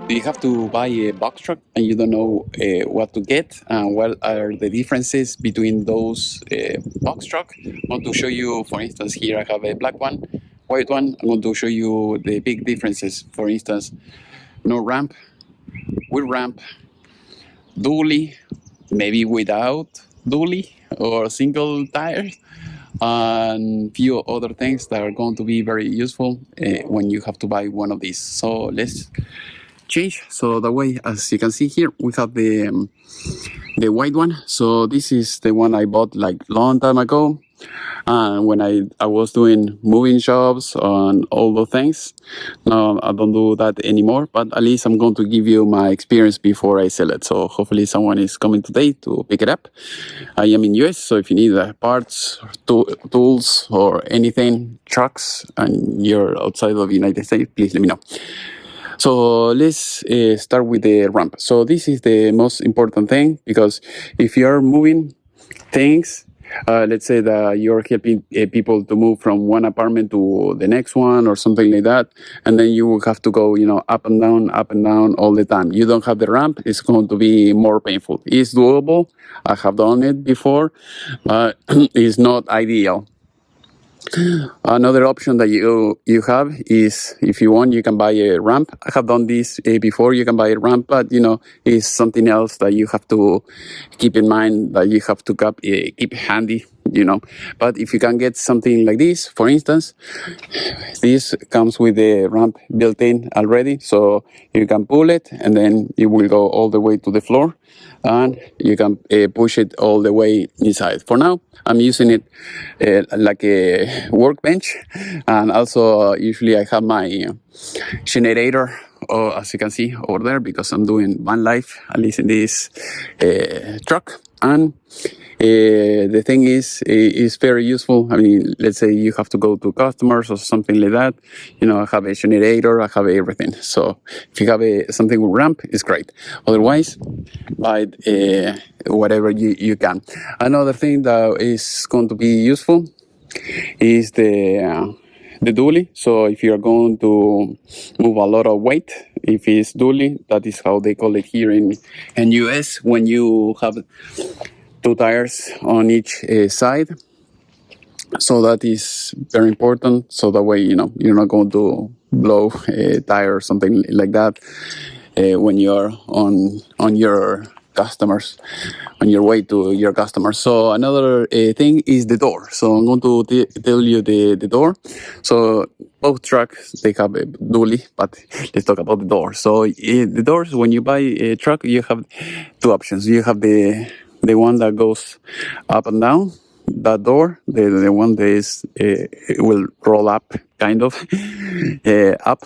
Do you have to buy a box truck and you don't know what to get and what are the differences between those box truck? I want to show you, for instance, here I have a black one, white one. I'm going to show you the big differences. For instance, no ramp, with ramp, dually, maybe without dually or single tires, and few other things that are going to be very useful when you have to buy one of these. So let's change. So that way, as you can see here, we have the white one. So this is the one I bought like long time ago, and when I was doing moving jobs and all the things. Now I don't do that anymore, but at least I'm going to give you my experience before I sell it. So hopefully someone is coming today to pick it up. I am in US, so if you need parts, tools, or anything, trucks, and you're outside of the United States, please let me know. So let's start with the ramp. So this is the most important thing, because if you're moving things, let's say that you're helping people to move from one apartment to the next one or something like that, and then you will have to go, up and down all the time. You don't have the ramp, it's going to be more painful. It's doable. I have done it before, but it's not ideal. Another option that you have is, if you want, you can buy a ramp. I have done this before. You can buy a ramp, but it's something else that you have to keep in mind, that you have to keep handy. But if you can get something like this, for instance, this comes with the ramp built in already, so you can pull it and then it will go all the way to the floor, and you can push it all the way inside. For now, I'm using it like a workbench, and also usually I have my generator, as you can see over there, because I'm doing van life, at least in this truck. And the thing is very useful. I mean, let's say you have to go to customers or something like that. I have a generator, I have everything. So if you have something with ramp, it's great. Otherwise, buy whatever you can. Another thing that is going to be useful is the dually. So if you're going to move a lot of weight, if it's dually, that is how they call it here in US, when you have two tires on each side. So that is very important. So that way, you're not going to blow a tire or something like that when you're on your customers, on your way to your customers. So another thing is the door. So I'm going to tell you the door. So both trucks, they have a dually, but let's talk about the door. So the doors, when you buy a truck, you have two options. You have the one that goes up and down, that door, the one that is will roll up, kind of up,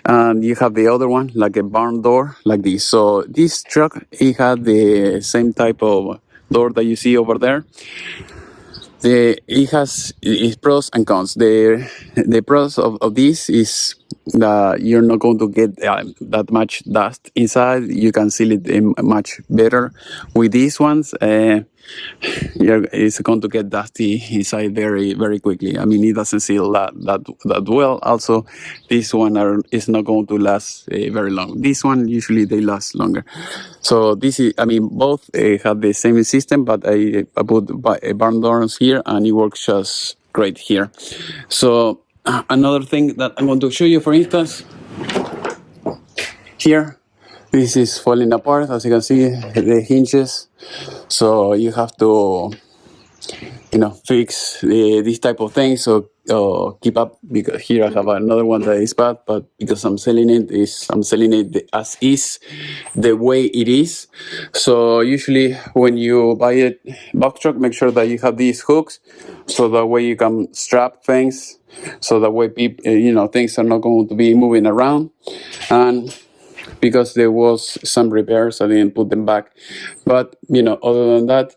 and you have the other one like a barn door, like this. So this truck, it had the same type of door that you see over there. It has its pros and cons. The pros of this is that you're not going to get that much dust inside. You can seal it much better. With these ones, it's going to get dusty inside very, very quickly. I mean, it doesn't seal that well. Also, this one is not going to last very long. This one, usually they last longer. So this is, I mean, both have the same system, but I put barn doors here, and it works just great here. So another thing that I'm going to show you, for instance, here, this is falling apart, as you can see, the hinges. So you have to, fix this type of thing. So keep up, because here I have another one that is bad, but because I'm selling it as is, the way it is. So usually when you buy a box truck, make sure that you have these hooks, so that way you can strap things, so that way people, things are not going to be moving around. And because there was some repairs, I didn't put them back. But other than that,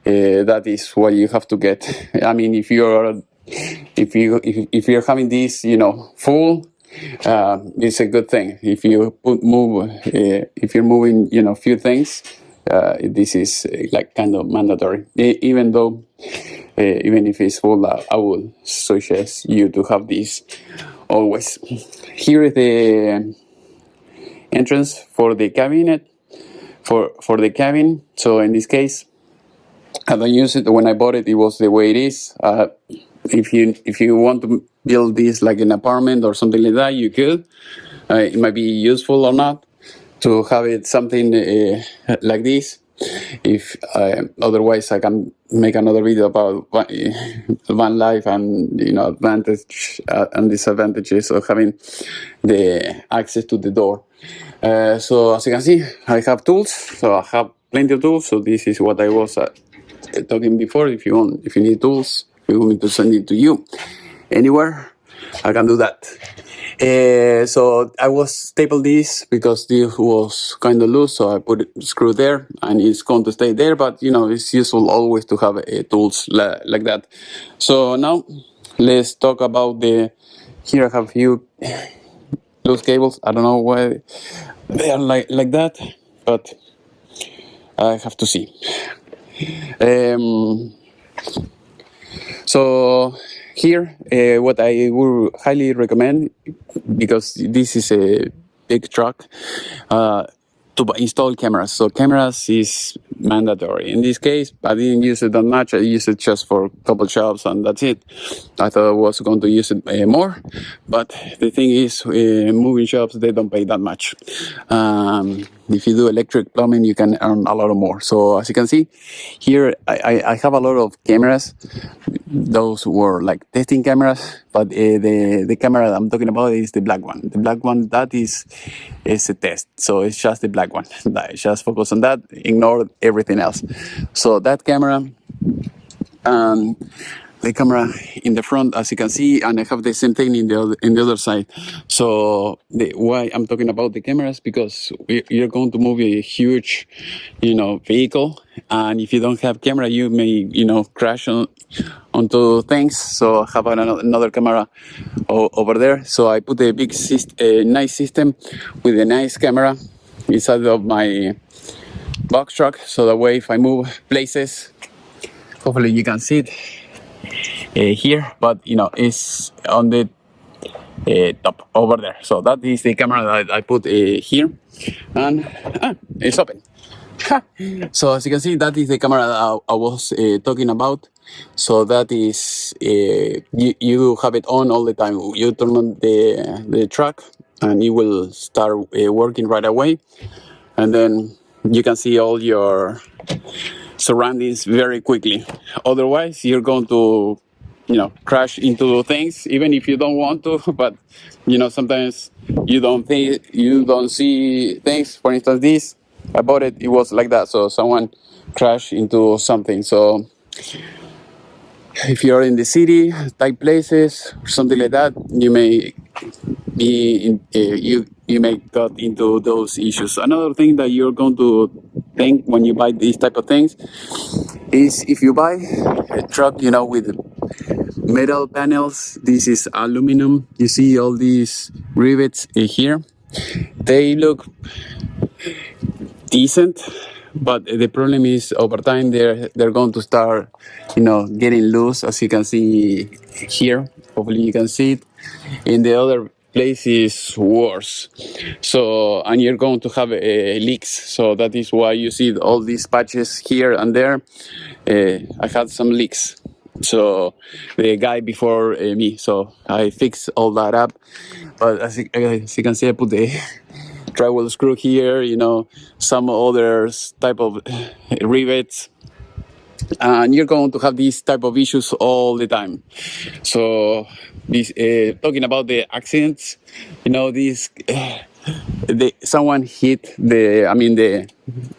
that is what you have to get. I mean, if you're having this, full, it's a good thing. If you're moving, few things, this is like kind of mandatory. Even though, even if it's full, I would suggest you to have this always. Here is entrance for the cabinet, for the cabin. So in this case, I don't use it. When I bought it, it was the way it is. If you want to build this like an apartment or something like that, you could. It might be useful or not to have it something like this. If otherwise, I can make another video about van life and advantage and disadvantages of having the access to the door. So as you can see, I have tools. So I have plenty of tools. So this is what I was talking before. If you need tools, if you want me to send it to you anywhere, I can do that. So I was stapled this because this was kind of loose, so I put a screw there, and it's going to stay there. But it's useful always to have tools like that. So now let's talk about Here I have a few loose cables. I don't know why they are like that, but I have to see. So here, what I would highly recommend, because this is a big truck, to install cameras. So cameras is mandatory. In this case, I didn't use it that much. I used it just for a couple shops and that's it. I thought I was going to use it more, but the thing is, moving shops, they don't pay that much. If you do electric plumbing, you can earn a lot more. So as you can see here, I have a lot of cameras. Those were like testing cameras, but the camera I'm talking about is the black one. The black one, that is a test. So it's just the black one. Just focus on that, ignore everything else. So that camera, the camera in the front, as you can see, and I have the same thing in the other side. So why I'm talking about the cameras, because you're going to move a huge, vehicle, and if you don't have camera, you may, crash onto things. So I have another camera over there. So I put a big nice system with a nice camera inside of my box truck, so that way if I move places, hopefully you can see it here, but it's on the top over there. So that is the camera that I put here, and it's open. So as you can see, that is the camera that I was talking about. So that is you have it on all the time. You turn on the truck and it will start working right away, and then you can see all your surroundings very quickly. Otherwise, you're going to crash into things, even if you don't want to. But sometimes you don't see things. For instance, this I bought it was like that, so someone crashed into something. So if you're in the city type places or something like that, you may be in, you may got into those issues. Another thing that you're going to think when you buy these type of things is, if you buy a truck with metal panels, this is aluminum, you see all these rivets here, they look decent, but the problem is over time they're going to start getting loose, as you can see here. Hopefully you can see it. In the other place is worse. So, and you're going to have leaks. So that is why you see all these patches here and there. I had some leaks. So the guy before me, so I fixed all that up. But as you can see, I put the drywall screw here, some other type of rivets, and you're going to have these type of issues all the time. So this talking about the accidents, someone hit the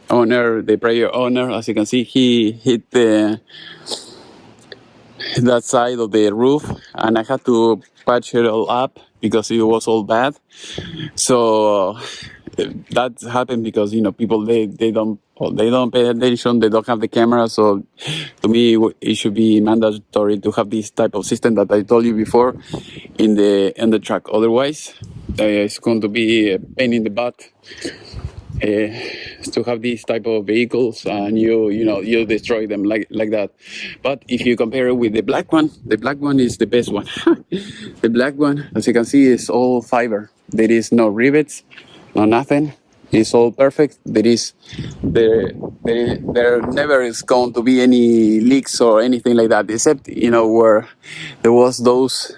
owner, the prior owner. As you can see, he hit that side of the roof, and I had to patch it all up because it was all bad. So that happened because people they don't pay attention, they don't have the camera. So to me, it should be mandatory to have this type of system that I told you before in the truck. Otherwise, it's going to be a pain in the butt to have these type of vehicles, and you destroy them like that. But if you compare it with the black one is the best one. The black one, as you can see, is all fiber. There is no rivets. no nothing. It's all perfect. There never is going to be any leaks or anything like that, except where there was those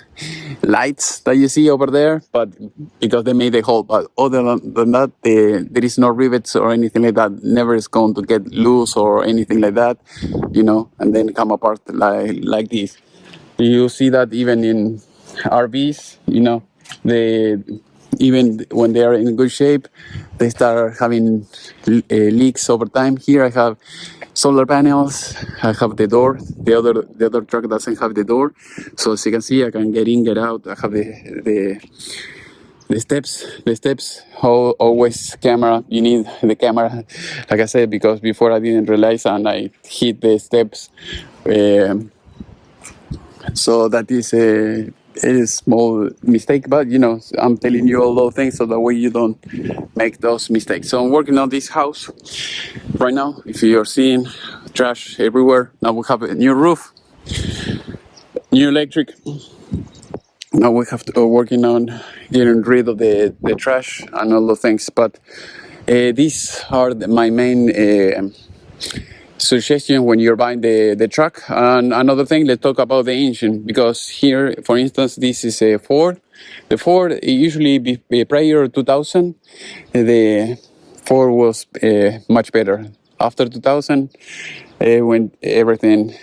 lights that you see over there, but because they made a hole. But other than that, there is no rivets or anything like that. Never is going to get loose or anything like that, and then come apart like this. You see that even in RVs, they even when they are in good shape, they start having leaks over time. Here I have solar panels. I have the door. The other truck doesn't have the door, so as you can see, I can get in, get out. I have the steps. The steps. Always camera. You need the camera, like I said, because before I didn't realize and I hit the steps. So that is a small mistake, but I'm telling you all those things so that way you don't make those mistakes. So I'm working on this house right now. If you're seeing trash everywhere, now we have a new roof, new electric. Now we have to working on getting rid of the trash and all those things. But these are my main suggestion when you're buying the truck. And another thing, let's talk about the engine, because here, for instance, this is a Ford. The Ford usually prior to 2000, the Ford was much better. After 2000, when everything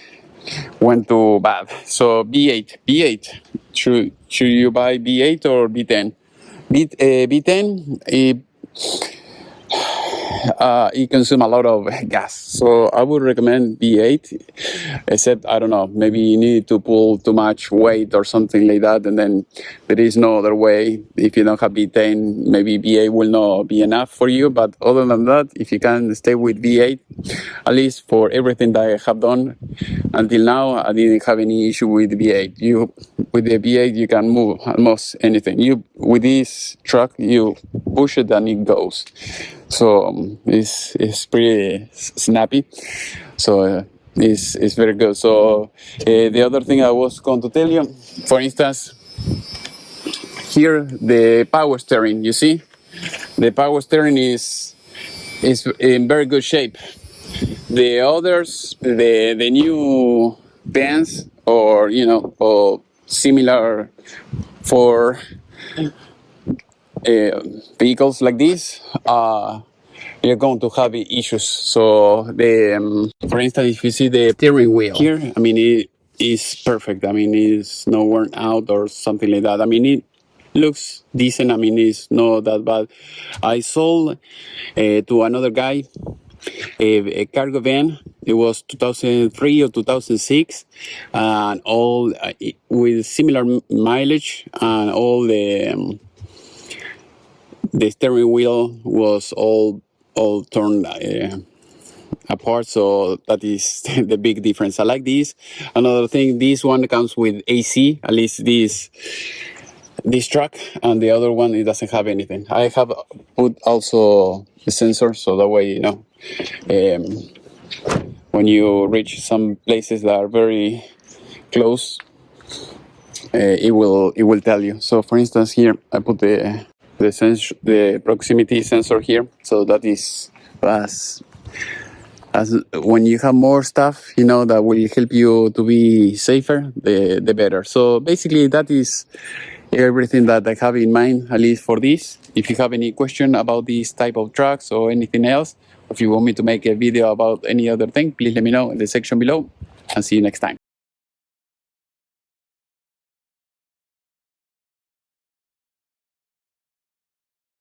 went to bad. So V8, should you buy V8 or V10? V10. It consumes a lot of gas, so I would recommend V8, except I don't know, maybe you need to pull too much weight or something like that, and then there is no other way. If you don't have V10, maybe V8 will not be enough for you, but other than that, if you can stay with V8, at least for everything that I have done until now, I didn't have any issue with V8. With the V8 you can move almost anything. With this truck you push it and it goes. So it's pretty snappy. So it's very good. So the other thing I was going to tell you, for instance, here the power steering. You see, the power steering is in very good shape. The others, the new bands or similar for vehicles like this, you're going to have issues. So for instance, if you see the steering wheel here, I mean it is perfect. I mean it's not worn out or something like that. I mean it looks decent. I mean it's not that bad. I sold to another guy a cargo van. It was 2003 or 2006, and all with similar mileage, and all the steering wheel was all torn apart. So that is the big difference. I like this. Another thing, this one comes with AC, at least this truck, and the other one, it doesn't have anything. I have put also the sensor, so that way when you reach some places that are very close, it will tell you. So for instance, here I put the proximity sensor here, so that is as when you have more stuff that will help you to be safer, the better. So basically that is everything that I have in mind, at least for this. If you have any question about this type of trucks or anything else, if you want me to make a video about any other thing, please let me know in the section below, and see you next time.